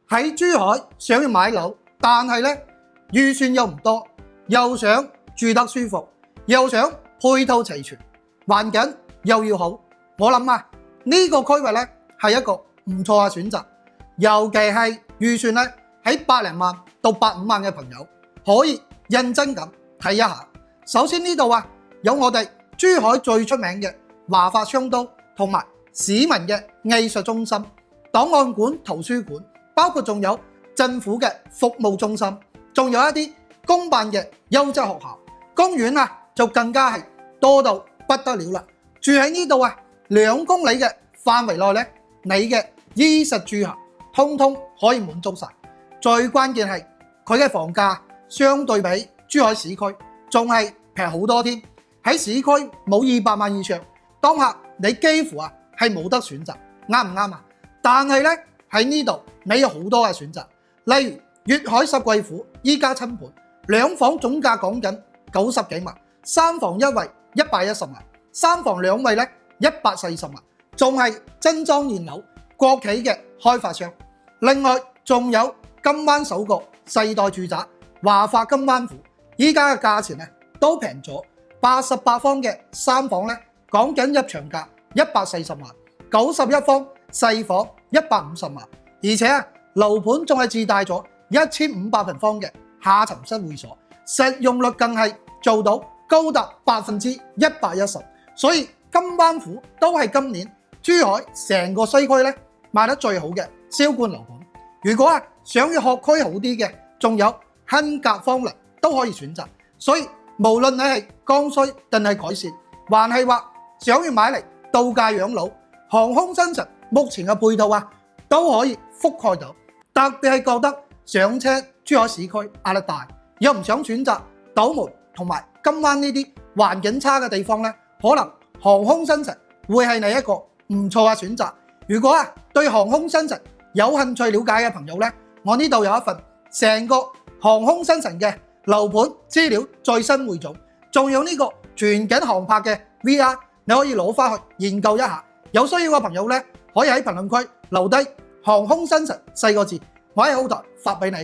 喺珠海想要買樓，但係咧預算又唔多，又想住得舒服，又想配套齊全，環境又要好，我諗啊呢個區域咧係一個唔錯嘅選擇，尤其係預算咧喺80萬到85萬嘅朋友，可以認真咁睇一下。首先呢度啊有我哋珠海最出名嘅華發商都同埋市民嘅藝術中心、檔案館、圖書館，包括仲有政府嘅服務中心，仲有一啲公辦嘅優質學校，公園啊就更加係多到不得了啦。住喺呢度啊2公里嘅範圍內咧，你嘅衣食住行通通可以滿足晒。最關鍵係佢嘅房價相對比珠海市區仲係平好多添。喺市區冇200萬以上，當下你幾乎啊係冇得選擇，啱唔啱啊？但係咧喺呢度你有好多嘅選擇，例如粵海十貴府依家清盤，2房總價講緊90幾萬，3房一衛110萬，3房2衛咧140萬，仲係精裝現樓，國企嘅開發商。另外仲有金灣首個世代住宅華發金灣府，依家嘅價錢咧都平咗，88方嘅3房咧講緊入場價140萬，91方細房150萬，而且啊樓盤仲係自帶咗1500平方嘅下沉式會所，實用率更係做到高達110%，所以金灣府都係今年珠海成個西區咧賣得最好嘅銷冠樓盤。如果啊想要學區好啲嘅，仲有亨格芳鄰都可以選擇。所以無論你係剛需定係改善，還係話想要買嚟度假養老，航空新城目前嘅配套啊都可以覆蓋到。特別係覺得上車珠海市區壓力大，又唔想選擇斗門同埋金灣呢啲環境差嘅地方咧，可能航空新城會係你一個唔錯嘅選擇。如果啊對航空新城有興趣了解嘅朋友咧，我呢度有一份成個航空新城嘅樓盤資料最新匯總，仲有呢個全景航拍嘅 VR， 你可以攞翻去研究一下。有需要嘅朋友咧，可以喺評論區留低航空新城4個字，我喺後台發俾你。